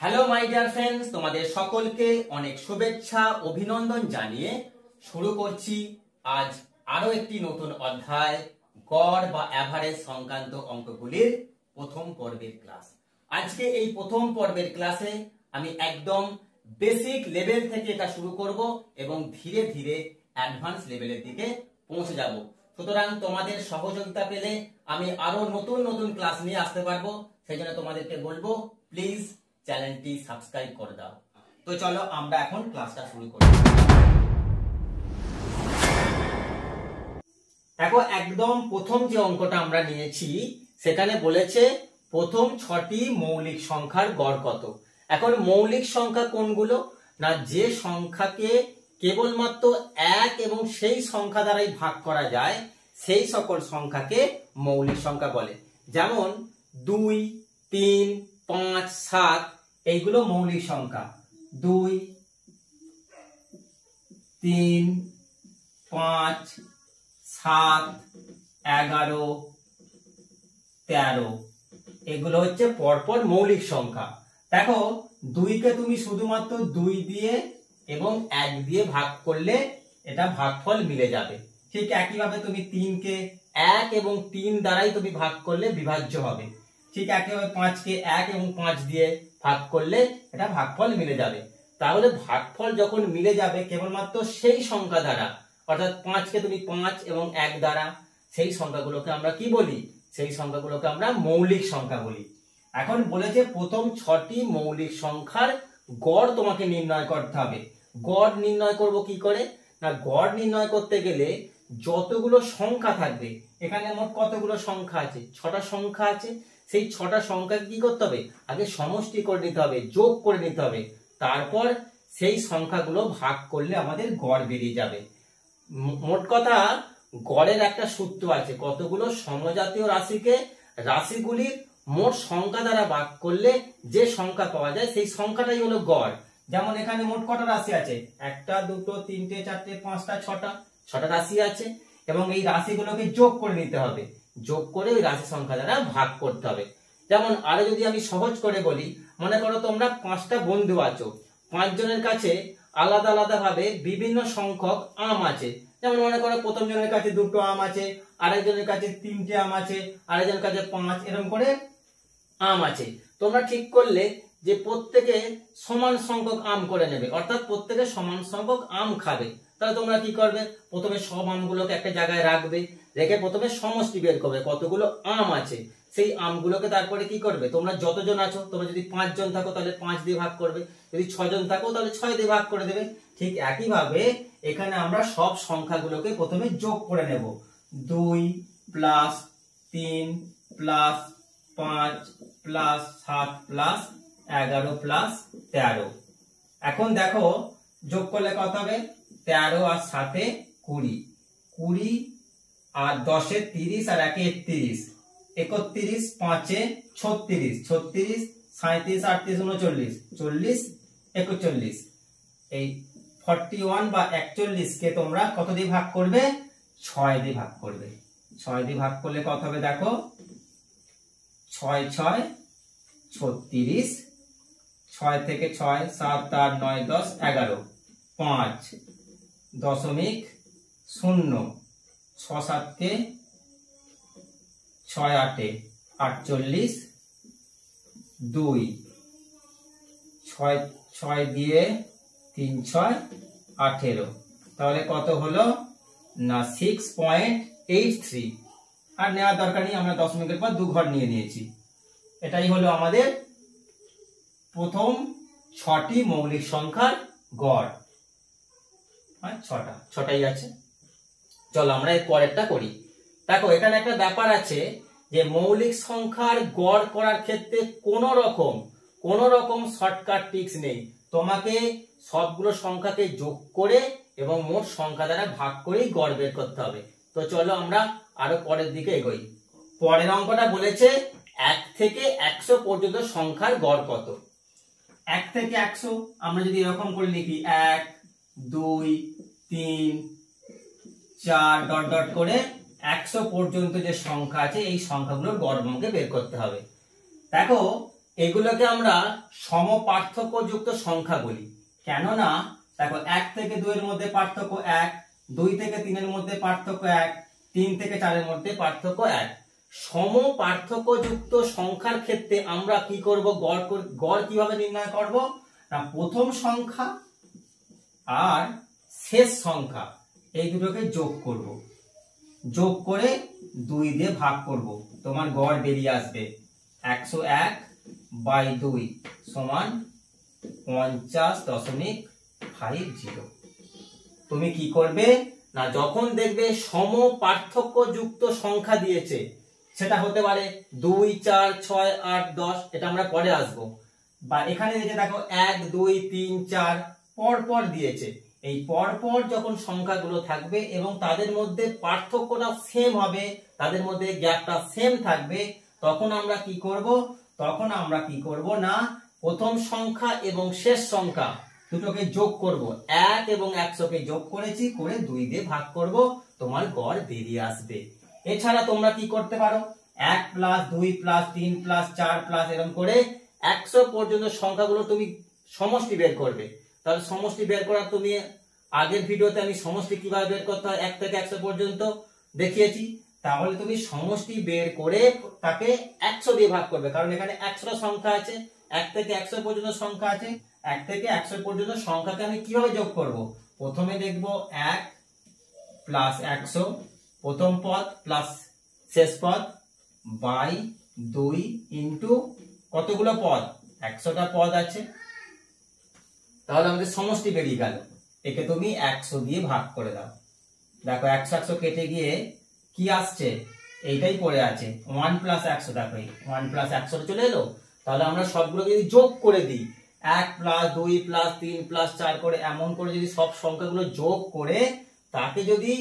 Hello my dear friends, তোমাদের সকলকে অনেক শুভেচ্ছা অভিনন্দন জানিয়ে শুরু করছি আজ আরো একটি নতুন অধ্যায় গড় বা অ্যাভারেজ সংক্রান্ত অঙ্কগুলির প্রথম পর্বের ক্লাস। আজকে এই প্রথম পর্বের ক্লাসে আমি একদম বেসিক লেভেল থেকে এটা শুরু করব এবং ধীরে ধীরে অ্যাডভান্স লেভেলের দিকে পৌঁছে যাব। সুতরাং তোমাদের সহযোগিতা পেলে আমি আরো নতুন নতুন ক্লাস নিয়ে আসতে পারবো। সেই জন্য তোমাদেরকে বলবো প্লিজ চ্যানেলটি সাবস্ক্রাইব করে দাও। তো চলো আমরা এখন ক্লাসটা শুরু করি। দেখো, একদম প্রথম যে অঙ্কটা আমরা নিয়েছি সেখানে বলেছে প্রথম 6টি মৌলিক সংখ্যার গড় কত। এখন মৌলিক সংখ্যা কোনগুলো? না, যে সংখ্যাকে কেবলমাত্র 1 এবং সেই সংখ্যা দ্বারাই ভাগ করা যায় সেই সকল সংখ্যাকে মৌলিক সংখ্যা বলে। যেমন 2, 3, 5, 7 এইগুলো মৌলিক সংখ্যা। 2, 3, 5, 7, 11, 13 এগুলো হচ্ছে পরপর মৌলিক সংখ্যা। দেখো, 2কে তুমি শুধুমাত্র 2 দিয়ে এবং 1 দিয়ে ভাগ করলে এটা ভাগফল মিলে যাবে। ঠিক একইভাবে তুমি 3কে 1 এবং 3 দ্বারাই তুমি ভাগ করলে বিভাজ্য হবে। ঠিক একইভাবে 5কে 1 এবং 5 দিয়ে ভাগ করলে এটা ভাগফল মিলে যাবে। তাহলে ভাগফল যখন মিলে যাবে কেবলমাত্র সেই সংখ্যা দ্বারা, অর্থাৎ 5কে তুমি 5 এবং 1 দ্বারা, সেই সংখ্যাগুলোকে আমরা কি বলি? সেই সংখ্যাগুলোকে আমরা মৌলিক সংখ্যা বলি। এখন বলেছে প্রথম 6টি মৌলিক সংখ্যার গড় তোমাকে নির্ণয় করতে হবে। গড় নির্ণয় করব কি করে? না, গড় নির্ণয় করতে গেলে যতগুলো সংখ্যা থাকবে, এখানে মোট কতগুলো সংখ্যা আছে? 6টা সংখ্যা আছে। সেই 6টা সংখ্যাকে কি করতে হবে? আগে সমষ্টি করে নিতে হবে, যোগ করে নিতে হবে। তারপর সেই সংখ্যাগুলো ভাগ করলে আমাদের গড় বেরিয়ে যাবে। মোট কথা, গড়ের একটা সূত্র আছে, কতগুলো সমজাতীয় রাশিকে রাশিগুলির মোট সংখ্যা দ্বারা ভাগ করলে যে সংখ্যা পাওয়া যায় সেই সংখ্যাটাই হলো গড়। যেমন এখানে মোট কটা রাশি আছে? 1, 2, 3, 4, 5, 6টা রাশি আছে এবং এই রাশিগুলোকে যোগ করে নিতে হবে। যোগ করে ওই রাশি সংখ্যা দ্বারা ভাগ করতে হবে। যেমন আরো যদি আমি সহজ করে বলি, মনে করো তোমরা 5টা বন্ধু আছো, 5 জনের কাছে আলাদা আলাদা ভাবে বিভিন্ন সংখ্যক আম আছে। যেমন মনে করো প্রথম জনের কাছে 2টো আম আছে, আরেকজনের কাছে 3টে আম আছে, আরেকজনের কাছে 5, এরকম করে আম আছে। তোমরা ঠিক করলে যে প্রত্যেকে সমান সংখ্যক আম করে নেবে, অর্থাৎ প্রত্যেকে সমান সংখ্যক আম খাবে। তাহলে তোমরা কি করবে? প্রথমে সব আমগুলোকে একটা জায়গায় রাখবে, রেখে প্রথমে সমষ্টি বের করবে কতগুলো আম আছে। সেই আমগুলোকে তারপরে কি করবে? তোমরা যতজন আছো, তোমরা যদি 5 জন থাকো তাহলে 5 দিয়ে ভাগ করবে, যদি 6 জন থাকো তাহলে 6 দিয়ে ভাগ করে দেবে। ঠিক একইভাবে এখানে আমরা সব সংখ্যাগুলোকে প্রথমে যোগ করে নেব। 2 plus 3 plus 5 plus 7 plus 11 plus 13। এখন দেখো যোগ করলে কত হবে? 13 আর 7 20, 20 আর 10 30 আর 1 31, 31, 5 36, 36, 37, 38, 39, 40, 41। এই 41 বা 41 কে তোমরা কত দিয়ে ভাগ করবে? 6 দিয়ে ভাগ করবে। 6 দিয়ে ভাগ করলে কত হবে? দেখো, 6, 6, 36, 6 থেকে 6, 7, 8, 9, 10, 11, 5 দশমিক 0, 6, 7 কে 6, 8, 48, 2, 6 দিয়ে 3, 6, 18। তাহলে কত হলো? না 6.83। আর নেওয়ার দরকার নেই, আমরা দশমিকের পর 2 ঘর নিয়ে নিয়েছি। এটাই হলো আমাদের প্রথম 6টি মৌলিক সংখ্যার গড়। 6টাই আছে। চলো আমরা এর পরেরটা করি। দেখো, এখানে একটা ব্যাপার আছে যে মৌলিক সংখ্যার গড় করার ক্ষেত্রে কোন রকম শর্টকাট ট্রিক্স নেই। তোমাকে সবগুলো সংখ্যাকে যোগ করে এবং মোট সংখ্যা দ্বারা ভাগ করেই গড় বের করতে হবে। তো চলো আমরা আরো পরের দিকে এগোই। পরের অঙ্কটা বলেছে 1 থেকে 100 পর্যন্ত সংখ্যার গড় কত। 1 থেকে 100 আমরা যদি এরকম করে লিখি, 1, 2, 3, 4 ডট ডট করে 100 পর্যন্ত যে সংখ্যা আছে এই সংখ্যাগুলোর গড় আমাকে বের করতে হবে। দেখো, এগুলোকে আমরা সমপার্থক্যযুক্ত সংখ্যা বলি। কেননা দেখো 1 থেকে 2 এর মধ্যে পার্থক্য 1, 2 থেকে 3 এর মধ্যে পার্থক্য 1, 3 থেকে 4 এর মধ্যে পার্থক্য 1। সমপার্থক্যযুক্ত সংখ্যার ক্ষেত্রে আমরা কি করব, গড় কিভাবে নির্ণয় করব না প্রথম সংখ্যা আর শেষ সংখ্যা এই দুটোকে যোগ করব, যোগ করে 2 দিয়ে ভাগ করব, তোমার গড় বেরিয়ে আসবে 101/2 সমান 50.50। তুমি কি করবে না যখন দেখবে সমপার্থক্যযুক্ত সংখ্যা দিয়েছে, সেটা হতে পারে 2, 4, 6, 8, 10, এটা আমরা পরে আসবো, বা এখানে দেখো 1, 2, 3, 4 পর পর দিয়েছে, এই পরপর যখন সংখ্যাগুলো থাকবে এবং তাদের মধ্যে পার্থক্যটা সেম হবে, তাদের মধ্যে গ্যাপটা সেম থাকবে, তখন আমরা কি করব না প্রথম সংখ্যা এবং শেষ সংখ্যা দুটোকে যোগ করব, 1 এবং 100 যোগ করেছি, করে 2 দিয়ে ভাগ করব, তোমার গড় বেরিয়ে আসবে। এছাড়া তোমরা কি করতে পারো 1 + 2 + 3 + 4 প্লাস এরকম করে 100 পর্যন্ত সংখ্যাগুলো তুমি সমষ্টি বের করবে। তাহলে সমষ্টি বের করার তুমি আগের ভিডিওতে আমি সমষ্টি কিভাবে বের করতে হয় 1 থেকে 100 পর্যন্ত দেখিয়েছি। তাহলে তুমি সমষ্টি বের করে তাকে 100 দিয়ে ভাগ করবে, কারণ এখানে 100টা সংখ্যা আছে, 1 থেকে 100 পর্যন্ত সংখ্যা আছে। 1 থেকে 100 পর্যন্ত সংখ্যাকে আমি কিভাবে যোগ করব, প্রথমে দেখব 1 + 100 প্রথম পদ প্লাস শেষ পদ বাই 2 ইনটু কতগুলো পদ, 100টা পদ আছে, তাহলে আমাদের সমষ্টি বেরিয়ে গেল। একে তুমি 100 দিয়ে ভাগ করে দাও, দেখো 100 100 কেটে গিয়ে কি আসছে, এইটাই পড়ে আছে 1 + 100, দেখো 1 + 100 চলে এলো। তাহলে আমরা সবগুলো যদি যোগ করে দিই 1 + 2 + 3 + 4 করে এমন করে যদি সব সংখ্যাগুলো যোগ করে তাকে যদি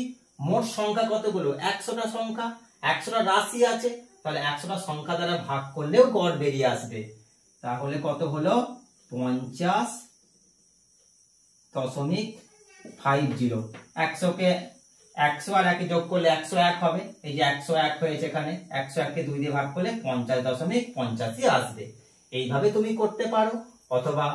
মোট সংখ্যা কতগুলো 100টা সংখ্যা, 100টা রাশি আছে, তাহলে 100টা সংখ্যা দ্বারা ভাগ করলেও গড় বেরিয়ে আসবে। তাহলে কত হলো 50.50। 100 কে 100 আর 1 যোগ করলে 101 হবে, এই যে 101 হয়েছে, এখানে 101 কে 2 দিয়ে ভাগ করলে 50.85 আসবে। এইভাবে তুমি করতে পারো, অথবা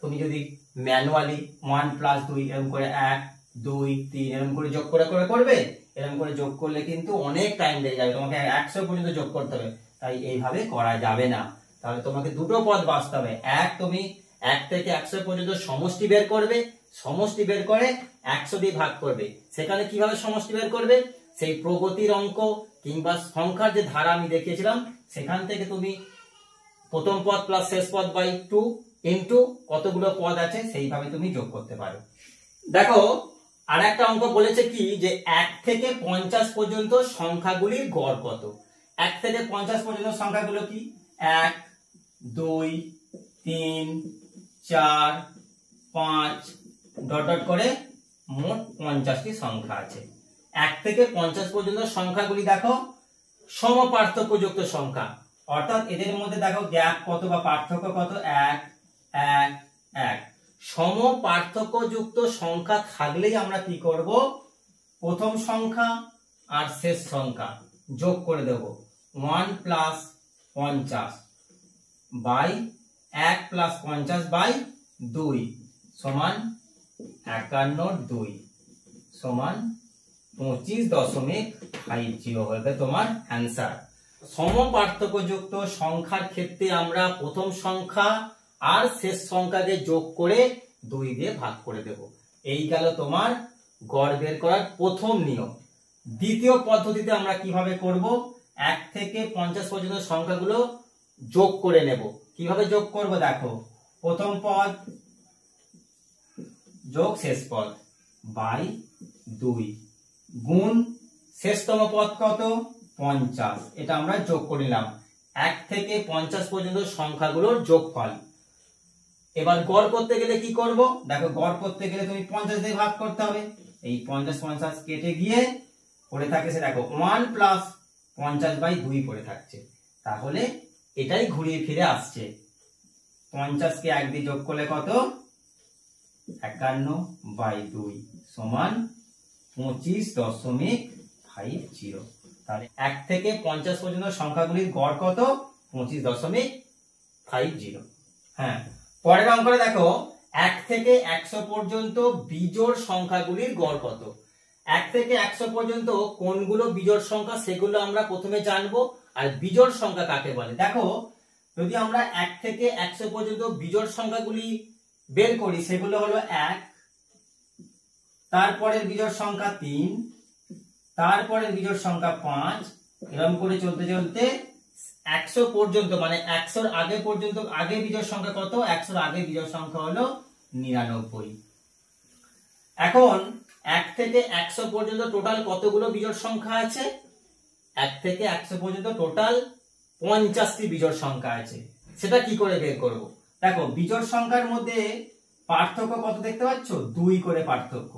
তুমি যদি ম্যানুয়ালি 1 + 2 এরকম করে 1 2 3 এরকম করে যোগ করে করবে, এরকম করে যোগ করলে কিন্তু অনেক টাইম লেগে যাবে, তোমাকে 100 পর্যন্ত যোগ করতে হবে, তাই এইভাবে করা যাবে না। তাহলে তোমাকে দুটো পদ বাছতে হবে, তুমি 1 থেকে 100 পর্যন্ত সমষ্টি বের করবে, সমষ্টি বের করে 100 দিয়ে ভাগ করবে। সেখানে কিভাবে সমষ্টি বের করবে, সেই প্রগতির অঙ্ক কিংবা সংখ্যার যে ধারা আমি দেখিয়েছিলাম সেখান থেকে তুমি প্রথম পদ প্লাস শেষ পদ বাই 2 ইনটু কতগুলো পদ আছে সেইভাবে তুমি যোগ করতে পারো। দেখো আর একটা অঙ্ক বলেছে কি যে 1 থেকে 50 পর্যন্ত সংখ্যাগুলির গড় কত। 1 থেকে 50 পর্যন্ত সংখ্যাগুলো কি 1 2 3 4 5 ডট ডট করে মোট 50টি সংখ্যা আছে। 1 থেকে 50 পর্যন্ত সংখ্যাগুলি দেখো সমপার্থক্যযুক্ত সংখ্যা, অর্থাৎ এদের মধ্যে দেখো গ্যাপ কত বা পার্থক্য কত 1 1 1। সমপার্থক্যযুক্ত সংখ্যা থাকলেই আমরা কি করব, প্রথম সংখ্যা আর শেষ সংখ্যা যোগ করে দেব, 1 + 50 বাই 1 + 50 বাই 2 সমান 51/2 সমান 25.50 হবে তোমার অ্যান্সার। সমপার্থক্যযুক্ত সংখ্যার ক্ষেত্রে আমরা প্রথম সংখ্যা আর শেষ সংখ্যাকে যোগ করে 2 দিয়ে ভাগ করে দেব। এই গেল তোমার গড় বের করার প্রথম নিয়ম। দ্বিতীয় পদ্ধতিতে আমরা কিভাবে করব, 1 থেকে 50 পর্যন্ত সংখ্যাগুলো যোগ করে নেব। কিভাবে যোগ করব দেখো, প্রথম পদ যোগ শেষ পদ বাই 2 গুণ শেষতম পদ কত 50, এটা আমরা যোগ করে নিলাম। 1 থেকে 50 পর্যন্ত সংখ্যাগুলোর যোগফল। এবার গড় করতে গেলে কি করব, দেখো গড় করতে গেলে তুমি 50 দিয়ে ভাগ করতে হবে, এই 50 50 কেটে গিয়ে পড়ে থাকে সে দেখো 1 + 50/2 পড়ে থাকছে, তাহলে এটাই ঘুরিয়ে ফিরে আসছে। 50 কে 1 দিয়ে যোগ করলে কত 51/2 সমান 25.50। তাহলে 1 থেকে 50 পর্যন্ত সংখ্যাগুলির গড় কত 25.50। 50। হ্যাঁ, পরের অঙ্কটা দেখো 1 থেকে 100 পর্যন্ত বিজোড় সংখ্যাগুলির গড় কত। 1 থেকে 100 পর্যন্ত কোনগুলো বিজোড় সংখ্যা সেগুলো আমরা প্রথমে জানবো, আর বিজোড় সংখ্যা কাকে বলে। দেখো, যদি আমরা 1 থেকে 100 পর্যন্ত বিজোড় সংখ্যাগুলি বের করি, সেগুলো হলো 1, তারপরের বিজোড় সংখ্যা 3, তারপরের বিজোড় সংখ্যা 5, এরকম করে চলতে চলতে 100 পর্যন্ত, মানে 100-র আগে পর্যন্ত। আগে বিজোড় সংখ্যা কত? 100-র আগে বিজোড় সংখ্যা হলো 99। এখন 1 থেকে 100 পর্যন্ত টোটাল কতগুলো বিজোড় সংখ্যা আছে? 1 থেকে 100 পর্যন্ত টোটাল 50টি বিজোড় সংখ্যা আছে। সেটা কি করে বের করব? দেখো, বিজোড় সংখ্যার মধ্যে পার্থক্য কত দেখতে পাচ্ছ? 2 করে পার্থক্য।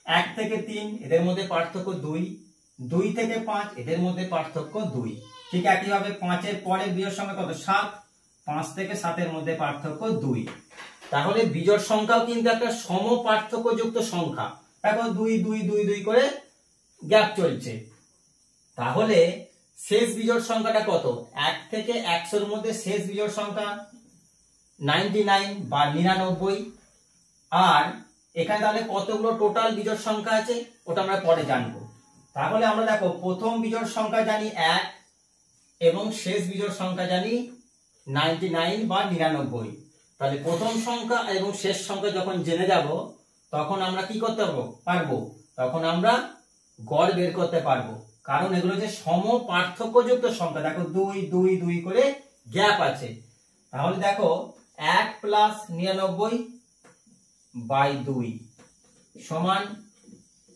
1 থেকে 3 এদের মধ্যে পার্থক্য 2, 2 থেকে 5 এদের মধ্যে পার্থক্য 2। ঠিক একইভাবে 5-এর পরের বিজোড় সংখ্যা কত? 7, 5 থেকে 7-এর মধ্যে পার্থক্য 2। তাহলে বিজোড় সংখ্যাও কিন্তু একটা সম পার্থক্যযুক্ত সংখ্যা। দেখো 2 2 2 2 করে গ্যাপ চলছে। তাহলে শেষ বিজোড় সংখ্যাটা কত? 1 থেকে 100-র মধ্যে শেষ বিজোড় সংখ্যা 99 বা 99। আর এখানে তাহলে কতগুলো টোটাল বিজোড় সংখ্যা আছে ওটা আমরা পরে জানবো। তাহলে আমরা দেখো, প্রথম বিজোড় সংখ্যা জানি 1 এবং শেষ বিজোড় সংখ্যা জানি 99 বা 99। তাহলে প্রথম সংখ্যা এবং শেষ সংখ্যা যখন জেনে যাব, তখন আমরা কি করতে পারবো? তখন আমরা গড় বের করতে পারবো, কারণ এগুলো যে সম পার্থক্যযুক্ত সংখ্যা। দেখো 2 2 2 করে গ্যাপ আছে। তাহলে দেখো 1 + 99/2 সমান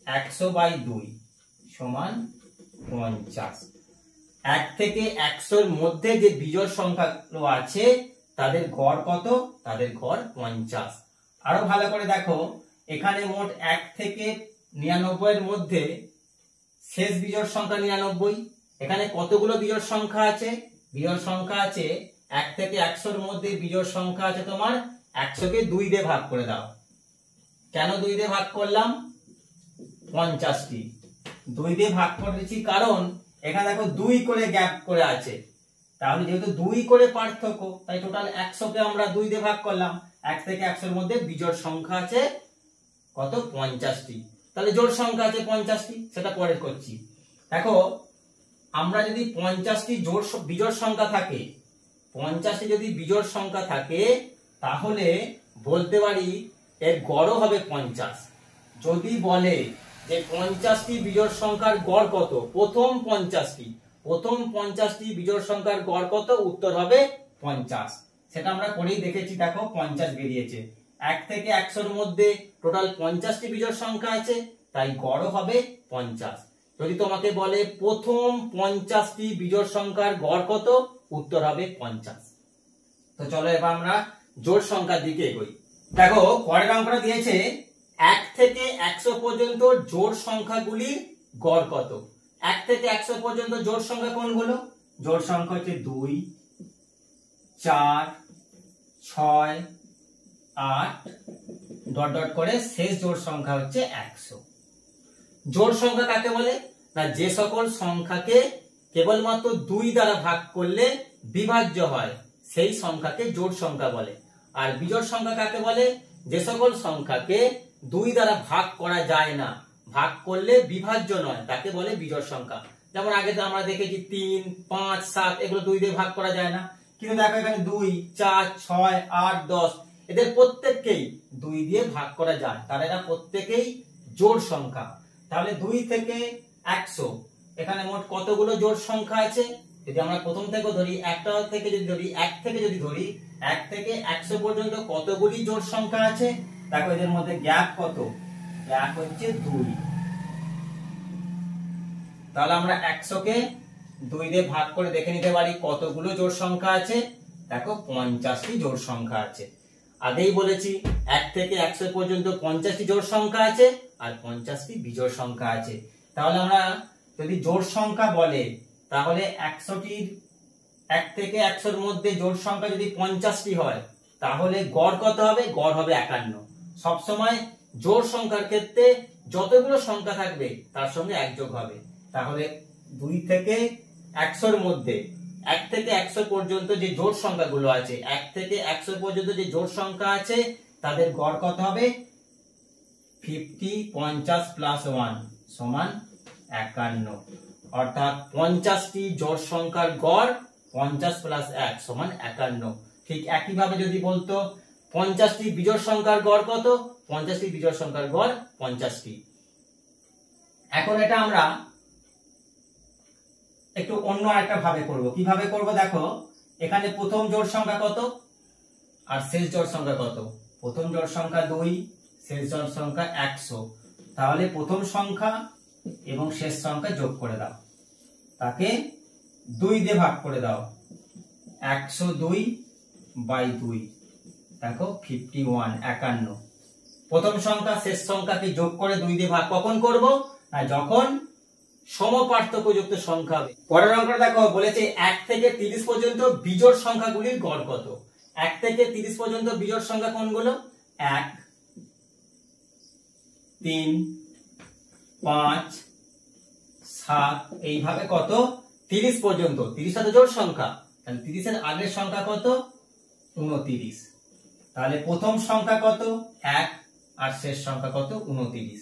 100/2 সমান 50। 1 থেকে 100-র মধ্যে যে বিজোড় সংখ্যাগুলো আছে তাদের গড় কত? তাদের গড় 50। আরো ভালো করে দেখো, এখানে মোট 1 থেকে 99-এর মধ্যে শেষ বিজোড় সংখ্যা 99। এখানে কতগুলো বিজোড় সংখ্যা আছে? বিজোড় সংখ্যা আছে 1 থেকে 100-র মধ্যে বিজোড় সংখ্যা আছে তোমার 100-কে 2 দিয়ে ভাগ করে দাও। কেন 2 দিয়ে ভাগ করলাম? 50টি 2 দিয়ে ভাগ করেছি কারণ এখানে দেখো 2 করে গ্যাপ করে আছে। তাহলে যেহেতু 2 করে পার্থক্য, তাই টোটাল 100-কে আমরা 2 দিয়ে ভাগ করলাম। 1 থেকে 100-র মধ্যে বিজোড় সংখ্যা আছে কত? 50টি। তাহলে জোড় সংখ্যা আছে 50টি, সেটা পরে করছি। দেখো, আমরা যদি 50টি বিজোড় সংখ্যা থাকে, 50টি যদি বিজোড় সংখ্যা থাকে, তাহলে বলতে পারি এর গড়ও হবে 50। যদি বলে যে 50টি বিজোড় সংখ্যার গড় কত, প্রথম 50টি বিজোড় সংখ্যার গড় কত? উত্তর হবে 50। সেটা আমরা করেই দেখেছি। দেখো 50 বেরিয়েছে। 1 থেকে 100-র মধ্যে টোটাল 50টি বিজোড় সংখ্যা আছে, তাই গড়ও হবে 50। যদি তোমাকে বলে প্রথম 50টি বিজোড় সংখ্যার গড় কত, উত্তর হবে 50। তো চলো এবার আমরা জোড় সংখ্যার দিকে এগোই। দেখো, পরের অঙ্কটা দিয়েছে 1 থেকে 100 পর্যন্ত জোড় সংখ্যাগুলির গড় কত। 1 থেকে 100 পর্যন্ত জোড় সংখ্যা কোনগুলো? জোড় সংখ্যা হচ্ছে 2, 4, 6, 8 ডট ডট করে শেষ জোড় সংখ্যা হচ্ছে 100। জোড় সংখ্যা কাকে বলে? না, যে সকল সংখ্যাকে কেবলমাত্র 2 দ্বারা ভাগ করলে বিভাজ্য হয় সেই সংখ্যাকে জোড় সংখ্যা বলে। আর বিজোড় সংখ্যা কাকে বলে? যে সকল সংখ্যাকে 2 দ্বারা ভাগ করা যায় না, ভাগ করলে বিভাজ্য নয়, তাকে বলে বিজোড় সংখ্যা। যেমন আগে তো আমরা দেখেছি 3, 5, 7 এগুলো 2 দিয়ে ভাগ করা যায় না, কিন্তু দেখো এখানে 2, 4, 6, 8, 10 এদের প্রত্যেককেই 2 দিয়ে ভাগ করা যায়, তার এরা প্রত্যেকেই জোড় সংখ্যা। তাহলে 2 থেকে 100 এখানে মোট কতগুলো জোড় সংখ্যা আছে? যদি আমরা প্রথম থেকে ধরি, 1 থেকে যদি ধরি 1 থেকে 100 পর্যন্ত কতগুলি জোড় সংখ্যা আছে? দেখো এদের মধ্যে গ্যাপ কত? গ্যাপ হচ্ছে 2। তাহলে আমরা 100-কে 2 দিয়ে ভাগ করে দেখে নিতে পারি কতগুলো জোড় সংখ্যা আছে। দেখো 50টি জোড় সংখ্যা আছে। আগেই বলেছি 1 থেকে 100 পর্যন্ত 50টি জোড় সংখ্যা আছে আর 50টি বিজোড় সংখ্যা আছে। তাহলে আমরা যদি জোড় সংখ্যা বলে, তাহলে 1 থেকে 100-র মধ্যে জোড় সংখ্যা যদি 50টি হয়, তাহলে গড় কত হবে? গড় হবে 51। সবসময় জোড় সংখ্যার ক্ষেত্রে যতগুলো সংখ্যা থাকবে তার সঙ্গে 1 যোগ হবে। তাহলে 2 থেকে 100-র মধ্যে 1 থেকে 100 পর্যন্ত যে জোড় সংখ্যাগুলো আছে, 1 থেকে 100 পর্যন্ত যে জোড় সংখ্যা আছে তাদের গড় কত হবে? 50 50 প্লাস 1 সমান 51। অর্থাৎ 50টি জোড় সংখ্যার গড় 50 প্লাস 1 সমান 51। ঠিক একইভাবে যদি বলতো 50টি বিজোড় সংখ্যার গড় কত? 50টি বিজোড় সংখ্যার গড় 50টি। এখন এটা আমরা একটু অন্য আরেকটা ভাবে করব। কিভাবে করব দেখো, এখানে প্রথম জোড় সংখ্যা কত আর শেষ জোড় সংখ্যা কত? প্রথম জোড় সংখ্যা 2, শেষ জোড় সংখ্যা 100। তাহলে প্রথম সংখ্যা এবং শেষ সংখ্যা যোগ করে দাও, তাকে 2 দিয়ে ভাগ করে দাও। 102/2 দেখো 51 51। প্রথম সংখ্যা শেষ সংখ্যাকে যোগ করে 2 দিয়ে ভাগ কখন করব? না, যখন সমপার্থক্যযুক্ত সংখ্যা হবে। পরের অঙ্কটা দেখো, বলেছে 1 থেকে 30 পর্যন্ত বিজোড় সংখ্যাগুলির গড় কত? 1 থেকে 30 পর্যন্ত বিজোড় সংখ্যা কোনগুলো? 1 3 5 7 এইভাবে কত 30 পর্যন্ত। 30 টা তো জোড় সংখ্যা, তাহলে 30 এর আগের সংখ্যা কত? 29। তাহলে প্রথম সংখ্যা কত? 1 আর শেষ সংখ্যা কত? 29।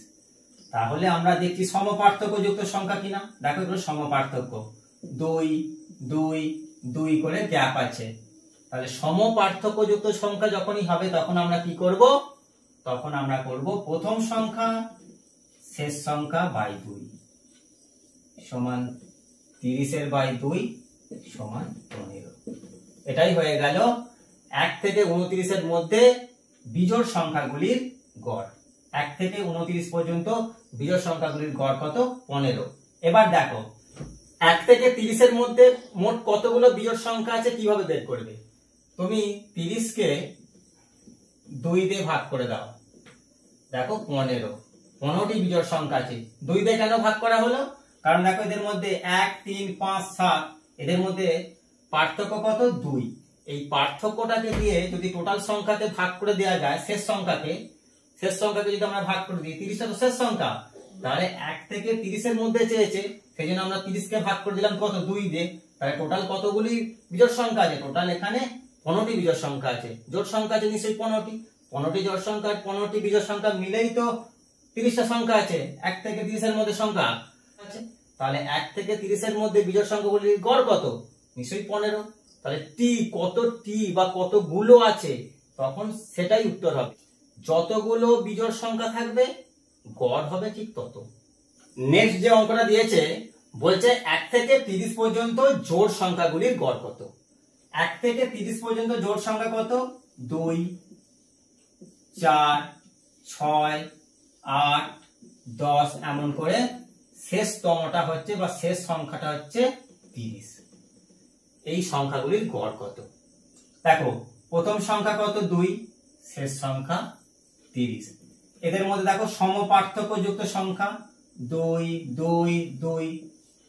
তাহলে আমরা দেখছি সমপার্থক্যযুক্ত সংখ্যা কিনা। দেখো এগুলো সমপার্থক্য, 2 2 2 করে গ্যাপ আছে। তাহলে সমপার্থক্যযুক্ত সংখ্যা যখনই হবে তখন আমরা কি করব? তখন আমরা করব প্রথম সংখ্যা শেষ সংখ্যা বাই 2 সমান 30 এর বাই 2 সমান 15। এটাই হয়ে গেল 1 থেকে 29 এর মধ্যে বিজোড় সংখ্যাগুলির গড়। 1 থেকে 29 পর্যন্ত বিজোড় সংখ্যাগুলির গড় কত? 15। এবার দেখো 1 থেকে 30 এর মধ্যে মোট কতগুলো বিজোড় সংখ্যা আছে কিভাবে বের করবে? তুমি 30 কে 2 দিয়ে ভাগ করে দাও, দেখো 15। 15টি বিজোড় সংখ্যা আছে। 2 দিয়ে কেন ভাগ করা হলো? কারণ দেখো এদের মধ্যে 1 3 5 7 এদের মধ্যে পার্থক্য কত? 2। এই পার্থক্যটাকে দিয়ে যদি টোটাল সংখ্যাকে ভাগ করে দেওয়া যায়, শেষ সংখ্যাকে যদি আমরা ভাগ করে দিই, 30 টা তো শেষ সংখ্যা, তাহলে 1 থেকে 30 এর মধ্যে চেয়েছে, সেই জন্য আমরা 30 কে ভাগ করে দিলাম কত? 2 দিয়ে। তাহলে টোটাল কতগুলি বিজোড় সংখ্যা আছে? টোটাল এখানে 15টি বিজোড় সংখ্যা আছে। জোড় সংখ্যা আছে নিশ্চয়ই 15টি। 15টি জোড় সংখ্যা, 15টি বিজোড় সংখ্যা মিলেই তো 30টা সংখ্যা আছে। 1 থেকে 30 এর মধ্যে সংখ্যা আছে, তাহলে 1 থেকে 30 এর মধ্যে বিজোড় সংখ্যাগুলির গড় কত? নিশ্চয়ই 15। তাহলে টি কত, টি বা কতগুলো আছে, তখন সেটাই উত্তর হবে। যতগুলো বিজোড় সংখ্যা থাকবে গড় হবে ঠিক তত। নেক্সট যে অঙ্কটা দিয়েছে, বলছে 1 থেকে 30 পর্যন্ত জোড় সংখ্যাগুলির গড় কত? 1 থেকে 30 পর্যন্ত জোড় সংখ্যা কত? 2 4 6 8 10 এমন করে শেষতমটা হচ্ছে বা শেষ সংখ্যাটা হচ্ছে 30। এই সংখ্যাগুলির গড় কত? দেখো প্রথম সংখ্যা কত? 2, শেষ সংখ্যা 30। এদের মধ্যে দেখো সমপার্থক্যযুক্ত সংখ্যা 2 2 2,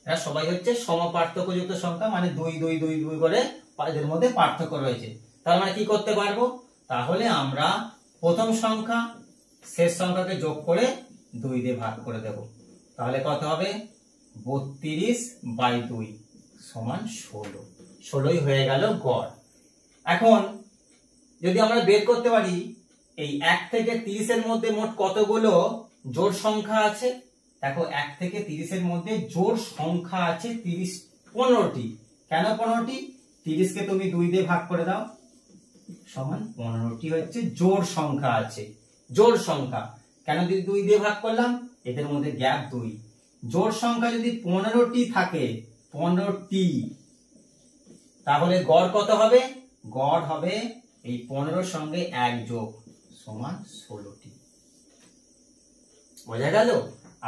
এরা সবাই হচ্ছে সমপার্থক্যযুক্ত সংখ্যা, মানে 2 2 2 2 করে এদের মধ্যে পার্থক্য রয়েছে। তার মানে কি করতে পারবো? তাহলে আমরা প্রথম সংখ্যা শেষ সংখ্যাকে যোগ করে 2 দিয়ে ভাগ করে দেব। তাহলে কত হবে? 32/2 সমান 16। 16ই হয়ে গেল গড়। এখন যদি আমরা বের করতে পারি এই 1 থেকে 30 এর মধ্যে মোট কতগুলো জোড় সংখ্যা আছে, দেখো 1 থেকে 30 এর মধ্যে জোড় সংখ্যা আছে 15টি। কেন 15টি? 30 কে তুমি 2 দিয়ে ভাগ করে দাও সমান 15টি হচ্ছে জোড় সংখ্যা আছে। জোড় সংখ্যা কেন 2 দিয়ে ভাগ করলাম? এদের মধ্যে গ্যাপ 2। জোড় সংখ্যা যদি 15টি থাকে, 15টি, তাহলে গড় কত হবে? গড় হবে এই 15 সঙ্গে 1 যোগ সমান 16টি। বোঝা গেল?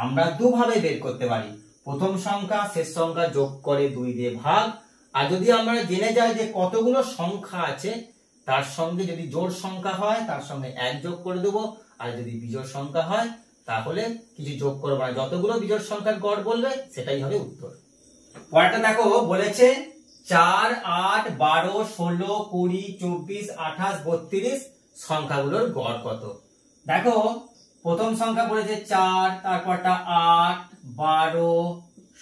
আমরা দুভাবে বের করতে পারি, প্রথম সংখ্যা শেষ সংখ্যা যোগ করে 2 দিয়ে ভাগ, আর যদি আমরা জেনে যাই যে কতগুলো সংখ্যা আছে, তার সঙ্গে যদি জোড় সংখ্যা হয় তার সঙ্গে 1 যোগ করে দেবো, আর যদি বিজোড় সংখ্যা হয় তাহলে কিছু যোগ করবো না, যতগুলো বিজোড় সংখ্যার গড় বলবে সেটাই হবে উত্তর। পরেরটা দেখো, বলেছে 4 8 12 16 20 24 28 32 সংখ্যাগুলোর গড় কত? দেখো প্রথম সংখ্যা বলেছে 4, তারপরটা 8 12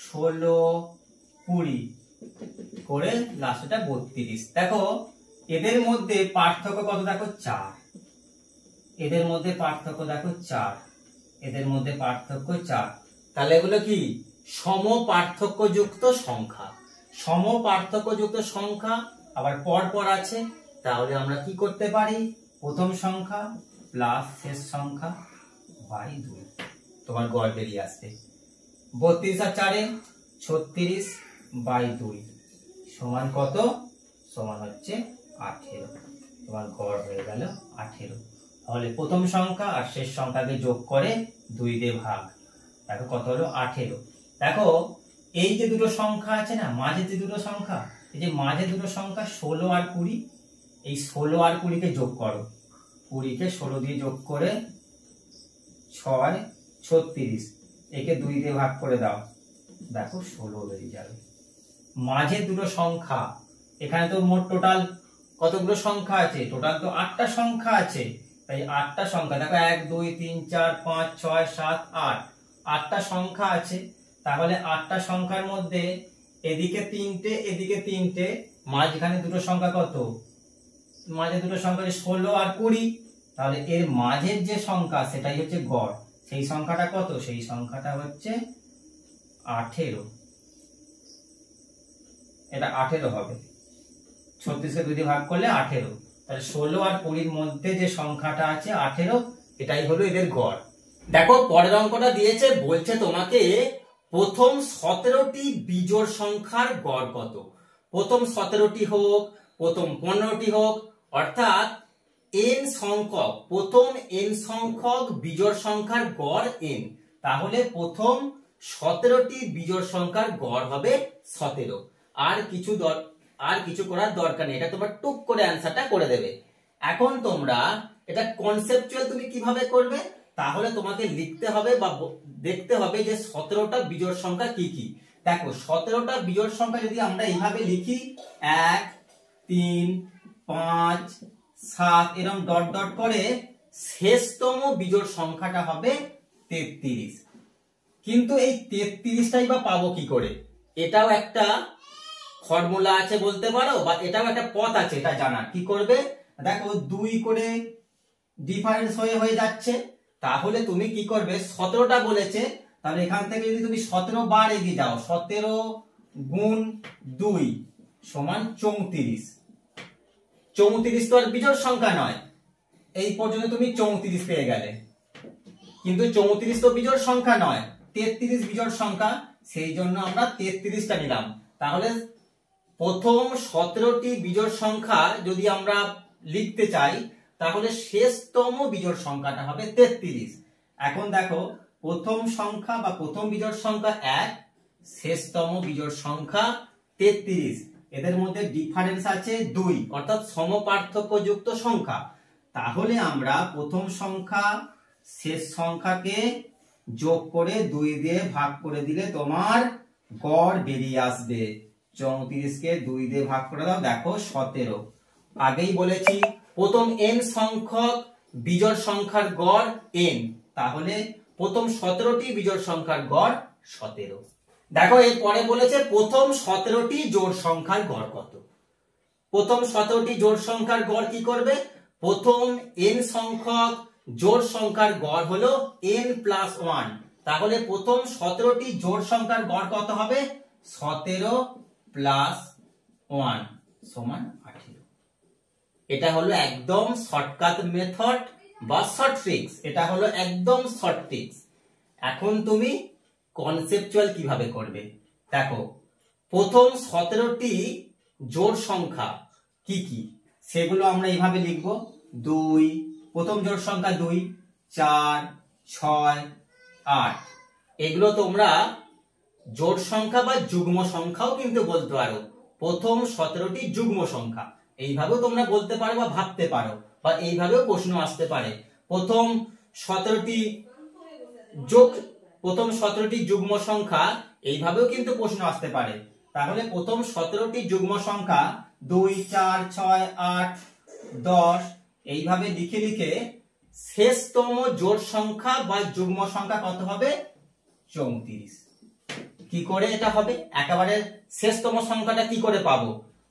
16 20, করে লাস্টটা 32। দেখো এদের মধ্যে পার্থক্য কত, দেখো 4, এদের মধ্যে পার্থক্য দেখো 4, এদের মধ্যে পার্থক্য 4। তাহলে এগুলো কি সম পার্থক্যযুক্ত সংখ্যা, সম পার্থক্যযুক্ত সংখ্যা আবার পরপর আছে। তাহলে আমরা কি করতে পারি, প্রথম সংখ্যা প্লাস শেষ সংখ্যা বাই 2, তোমার গড় বেরিয়ে আসবে 32 আর 4 36 বাই 2 সমান কত, সমান হচ্ছে 18, তোমার গড় হয়ে গেল 18। তাহলে প্রথম সংখ্যা আর শেষ সংখ্যাকে যোগ করে 2 দিয়ে ভাগ, দেখো কত হলো 18। দেখো এই যে দুটো সংখ্যা আছে না, মাঝে যে দুটো সংখ্যা, এই যে মাঝে দুটো সংখ্যা 16 আর 20, এই 16 আর 20 কে যোগ করো, 20 কে 16 দিয়ে যোগ করে 6 36, একে 2 দিয়ে ভাগ করে দাও, দেখো 16 বেরিয়ে যাবে। মাঝে দুটো সংখ্যা, এখানে তো মোট টোটাল কতগুলো সংখ্যা আছে, টোটাল তো 8টা সংখ্যা আছে, তাই 8টা সংখ্যা দেখো 1 2 3 4 5 6 7 8, 8টা সংখ্যা আছে। তাহলে 8টা সংখ্যার মধ্যে এদিকে 3টে এদিকে 3টে, মাঝখানে দুটো সংখ্যা কত, মাঝে দুটো সংখ্যা 16 আর 20, তাহলে এর মাঝের যে সংখ্যা সেটাই হচ্ছে গড়, সেই সংখ্যাটা কত, সেই সংখ্যাটা হচ্ছে 18, এটা 18 হবে, 36 কে 2 দিয়ে ভাগ করলে 18, তাহলে 16 আর 20 মধ্যে যে সংখ্যাটা আছে 18, এটাই হলো এদের গড়। দেখো পরের অঙ্কটা দিয়েছে, বলছে তোমাকে প্রথম 17টি বিজোড় সংখ্যার গড় কত। প্রথম 17টি হোক, প্রথম 15টি হোক, অর্থাৎ n সংখ্যক, প্রথম n সংখ্যক বিজোড় সংখ্যার গড় n, তাহলে প্রথম 17টি বিজোড় সংখ্যার গড় হবে 17। আর কিছু করার দরকার নেই, এটা তোমরা টুক করে অ্যান্সারটা করে দেবে। এখন তোমরা এটা কনসেপচুয়াল তুমি কিভাবে করবে, তাহলে তোমাকে লিখতে হবে বা দেখতে হবে যে 17টা বিজোড় সংখ্যা কি কি। দেখো 17টা বিজোড় সংখ্যা যদি আমরা এইভাবে লিখি 1 3 5 7 এরকম ডট ডট করে, শেষতম বিজোড় সংখ্যাটা হবে 33। কিন্তু এই 33টাই বা পাবো কি করে, এটাও একটা ফর্মুলা আছে বলতে পারো, বা এটাও একটা পথ আছে এটা জানার। কি করবে, দেখো 2 করে ডিফারেন্স হয়ে যাচ্ছে, তাহলে তুমি কি করবে, 17টা বলেছে, তাহলে এখান থেকে যদি তুমি 17 বার এগিয়ে যাও, 17 গুণ 2 সমান 34। 34 তো আর বিজোড় সংখ্যা নয়, এই পর্যন্ত তুমি 34 পেয়ে গেলে, কিন্তু 34 তো বিজোড় সংখ্যা নয়, 33 বিজোড় সংখ্যা, সেই জন্য আমরা 33টা নিলাম। তাহলে প্রথম 17টি বিজোড় সংখ্যা যদি আমরা লিখতে চাই, তাহলে শেষতম বিজোড় সংখ্যাটা হবে 33। এখন দেখো প্রথম সংখ্যা বা প্রথম বিজোড় সংখ্যা 1, শেষতম বিজোড় সংখ্যা 33, এদের মধ্যে ডিফারেন্স আছে 2, অর্থাৎ সমপার্থক্যযুক্ত সংখ্যা। তাহলে আমরা প্রথম সংখ্যা শেষ সংখ্যাকে যোগ করে 2 দিয়ে ভাগ করে দিলে তোমার গড় বেরিয়ে আসবে। 34 কে 2 দিয়ে ভাগ করে দাও, দেখো 17। আগেই বলেছি প্রথম n সংখ্যক বিজোড় সংখ্যার গড় n, তাহলে প্রথম 17টি বিজোড় সংখ্যার গড় 17। দেখো এরপরে বলেছে প্রথম 17টি জোড় সংখ্যার গড় কত। প্রথম 17টি জোড় সংখ্যার গড় কি করবে, প্রথম n সংখ্যক জোড় সংখ্যার গড় হলো n প্লাস 1, তাহলে প্রথম 17টি জোড় সংখ্যার গড় কত হবে, 17 প্লাস 1 সমান 18। এটা হলো একদম শর্টকাট মেথড বা শর্ট ট্রিক্স, এটা হলো একদম শর্ট ট্রিক্স। এখন তুমি কনসেপচুয়াল কিভাবে করবে, দেখো প্রথম 17টি জোড় সংখ্যা কি কি, সেগুলো আমরা এইভাবে লিখবো। 2, প্রথম জোড় সংখ্যা 2, 4 6 8, এগুলো তোমরা জোড় সংখ্যা বা যুগ্ম সংখ্যাও কিন্তু বলতে পারো। প্রথম 17টি যুগ্ম সংখ্যা এইভাবেও তোমরা বলতে পারো বা ভাবতে পারো, বা এইভাবেও প্রশ্ন আসতে পারে। প্রথম 17টি যুগ্ম সংখ্যা এইভাবেও কিন্তু প্রশ্ন আসতে পারে। তাহলে প্রথম 17টি যুগ্ম সংখ্যা 2 4 6 8 10 এইভাবে লিখে লিখে শেষতম জোড় সংখ্যা বা যুগ্ম সংখ্যা কত হবে, 34। কি করে এটা হবে? একেবারে শেষতম সংখ্যাটা কি করে পাবো?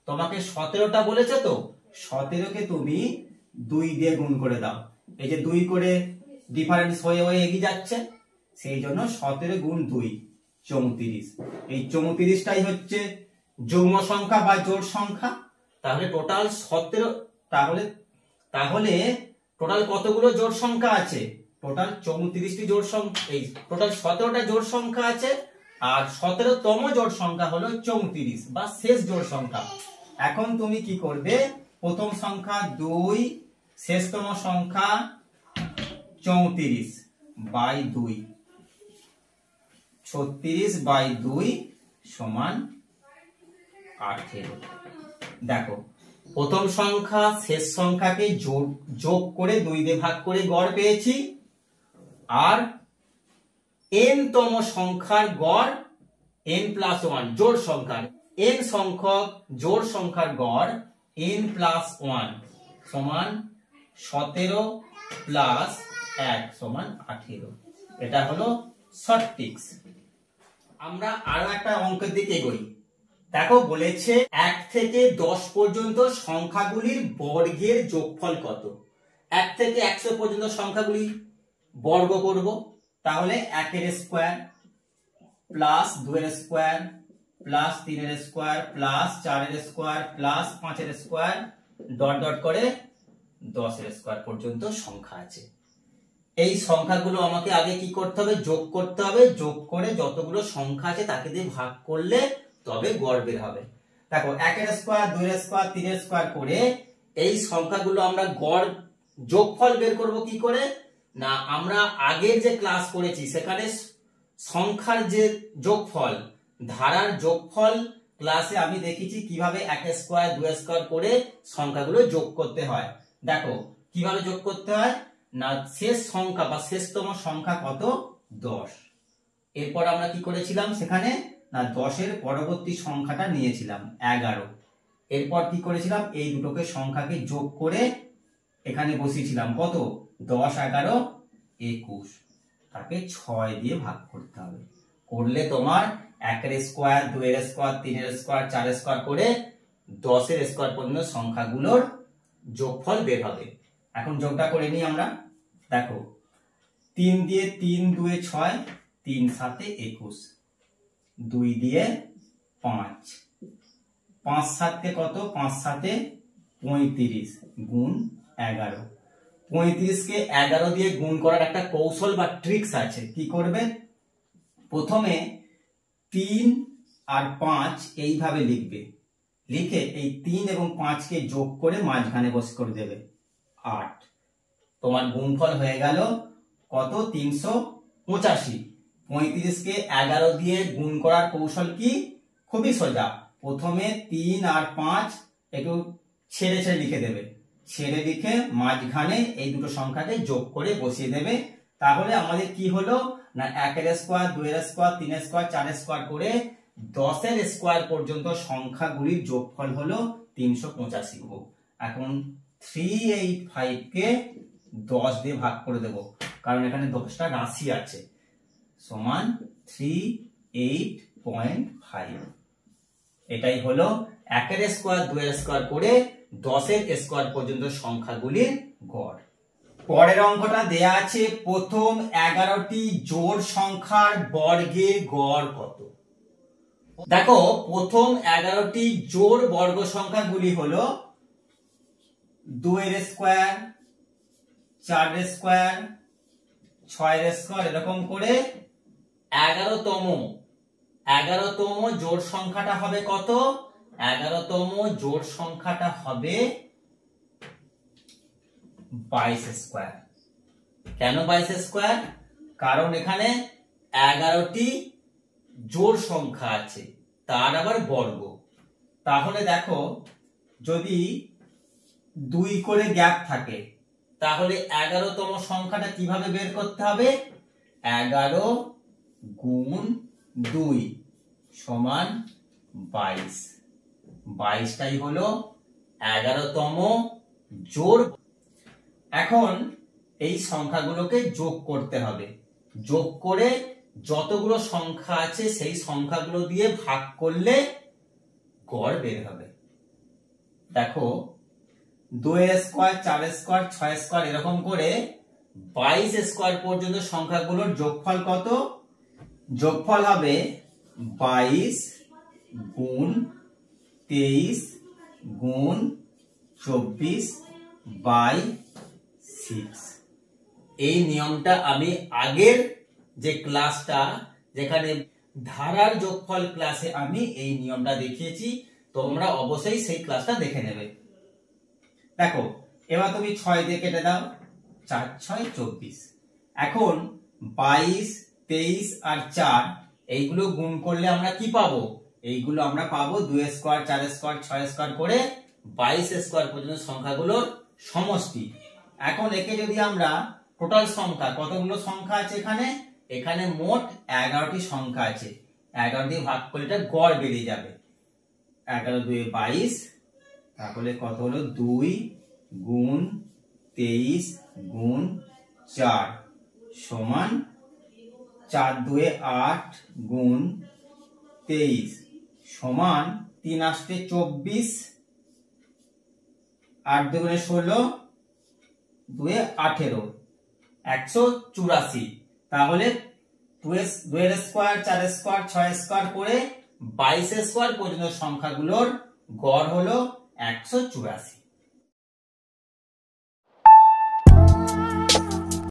তোমাকে 17টা বলেছে তো, 17কে তুমি 2 দিয়ে গুণ করে দাও। এই যে 2 করে ডিফারেন্স হয়ে হয়ে এগিয়ে যাচ্ছে, সেই জন্য 17 গুণ 2 34। এই 34টাই হচ্ছে যুগ্ম সংখ্যা বা জোড় সংখ্যা। তাহলে টোটাল 17, তাহলে টোটাল কতগুলো জোড় সংখ্যা আছে? টোটাল 34টি জোড় সংখ্যা, এই টোটাল 17টা জোড় সংখ্যা আছে। আর 17তম জোড় সংখ্যা হলো 34 বা শেষ জোড় সংখ্যা। এখন তুমি কি করবে? প্রথম সংখ্যা 2, শেষতম সংখ্যা 34 বাই 2, 36 বাই 2 সমান 18। দেখো, প্রথম সংখ্যা শেষ সংখ্যাকে যোগ করে 2 দিয়ে ভাগ করে গড় পেয়েছি, আর n তম সংখ্যার গড় n প্লাস 1 জোড় সংখ্যার n সংখ্যক জোড় সংখ্যার গড় n প্লাস 1 সমান 17 প্লাস 1 সমান 18। এটা হলো সঠিক। আমরা আরো একটা অঙ্কের দিকে এগোই। দেখো, বলেছে 1 থেকে 10 পর্যন্ত সংখ্যাগুলির বর্গের যোগফল কত? 1 থেকে 100 পর্যন্ত সংখ্যাগুলি বর্গ করব। তাহলে 1 এর স্কয়ার প্লাস 2 এর স্কয়ার প্লাস 3 এর স্কয়ার প্লাস 4 এর স্কয়ার প্লাস 5 এর স্কয়ার ডট ডট করে 10 এর স্কয়ার পর্যন্ত সংখ্যা আছে। এই সংখ্যাগুলো আমাকে আগে কি করতে হবে? যোগ করতে হবে। যোগ করে যতগুলো সংখ্যা আছে তাকে দিয়ে ভাগ করলে তবে গড় বের হবে। দেখো, 1 এর স্কয়ার 2 এর স্কয়ার 3 এর স্কয়ার করে এই সংখ্যাগুলো আমরা গড় যোগফল বের করব কি করে? না, আমরা আগের যে ক্লাস করেছি সেখানে সংখ্যার যে যোগফল, ধারার যোগফল ক্লাসে আমি দেখিয়েছি কিভাবে 1 স্কয়ার 2 স্কয়ার করে সংখ্যাগুলো যোগ করতে হয়। দেখো কিভাবে যোগ করতে হয় না, শেষ সংখ্যা বা শেষতম সংখ্যা কত? 10। এরপর আমরা কি করেছিলাম সেখানে না, 10 এর পরবর্তী সংখ্যাটা নিয়েছিলাম 11। এরপর কি করেছিলাম? এই দুটোকে সংখ্যাকে যোগ করে এখানে বসিয়েছিলাম কত? 10 11 21। তাকে 6 দিয়ে ভাগ করতে হবে। করলে তোমার 1 এর স্কয়ার 2 এর স্কয়ার 3 এর স্কয়ার 4 এর স্কয়ার করে 10 এর স্কয়ার পর্যন্ত সংখ্যাগুলোর যোগফল বের হবে। এখন যোগটা করে নিই আমরা। দেখো, 3 দিয়ে 3 2 এ 6, 3 7 এ 21, 2 দিয়ে 5, 5 7 কে কত? 5 7 এ 35 গুণ 11। 35 কে 11 দিয়ে গুণ করার একটা কৌশল বা ট্রিক্স আছে। কি করবে? প্রথমে 3 আর 5 এইভাবে লিখবে, লিখে এই 3 এবং 5 কে যোগ করে মাঝখানে বসে করে দেবে 8। তোমার গুণফল হয়ে গেল কত? 385। 35 কে 11 দিয়ে গুণ করার কৌশল কি? খুবই সোজা। প্রথমে 3 আর 5 একটু ছেড়ে ছেড়ে লিখে দেবে, ছেড়ে লিখে মাঝখানে এই দুটো সংখ্যাকে যোগ করে বসিয়ে দেবে। তাহলে আমাদের কি হলো না, 1 এর স্কয়ার 2 এর স্কয়ার 3 এর স্কয়ার 4 এর স্কয়ার করে 10 এর স্কয়ার পর্যন্ত সংখ্যাগুলির যোগফল হলো 385। এখন 385 কে 10 দিয়ে ভাগ করে দেব, কারণ এখানে 10টা রাশি আছে, সমান 38.5। এটাই হলো 1 এর স্কয়ার 2 এর স্কয়ার করে 10 এর স্কয়ার পর্যন্ত সংখ্যাগুলির গড়। পরের অঙ্কটা দেয়া আছে, প্রথম 11টি জোড় সংখ্যার বর্গের গড় কত? দেখো, প্রথম 11টি জোড় বর্গ সংখ্যাগুলি হলো 2 এর স্কয়ার 4 এর স্কয়ার 6 এর স্কয়ার, এরকম করে 11তম জোড় সংখ্যাটা হবে কত? 11তম জোড় সংখ্যাটা হবে 22 স্কয়ার। কেন 22 স্কয়ার? কারণ এখানে 11টি জোড় সংখ্যা আছে, তার আবার বর্গ। তাহলে দেখো, যদি 2 করে গ্যাপ থাকে তাহলে 11তম সংখ্যাটা কিভাবে বের করতে হবে? 11 গুণ 2 সমান 22। 22টাই হলো 11তম জোড়। এখন এই সংখ্যাগুলোকে যোগ করতে হবে। যোগ করে যতগুলো সংখ্যা আছে সেই সংখ্যাগুলো দিয়ে ভাগ করলে গড় বের হবে। দেখো 2 স্কোয়ার, 4 স্কোয়ার, 6 স্কোয়ার এরকম করে 22 স্কোয়ার পর্যন্ত সংখ্যাগুলোর যোগফল কত? যোগফল হবে 22 গুণ 23 গুণ 24 বাই 6। এই নিয়মটা আমি আগের যে ক্লাসটা, যেখানে ধারার যোগফল ক্লাসে আমি এই নিয়মটা দেখিয়েছি, তোমরা অবশ্যই সেই ক্লাসটা দেখে নেবে। দেখো এবার তুমি 6 দিয়ে কেটে দাও, 4 6 24। এখন 22 23 আর 4 এইগুলো গুণ করলে আমরা কি পাবো? এইগুলো আমরা পাবো 2 স্কোয়ার, 4 স্কোয়ার, 6 স্কোয়ার করে 22 স্কোয়ার পর্যন্ত সংখ্যাগুলোর সমষ্টি। এখন একে যদি আমরা টোটাল সংখ্যা, কতগুলো সংখ্যা আছে এখানে? এখানে মোট 11টি সংখ্যা আছে। 11 দিয়ে ভাগ করলে এটা গড় বেরিয়ে যাবে। 11 2 22, তাহলে কত হলো? 2 গুণ 23 গুণ 4 সমান 4 2 8 গুণ 23 সমান 3 আসতে 24, 8 দুগুণে 16, 2 18, 184। তাহলে 2 এর স্কোয়ার, 4 স্কোয়ার, 6 স্কোয়ার করে 22 স্কোয়ার পর্যন্ত সংখ্যাগুলোর গড় হলো 184।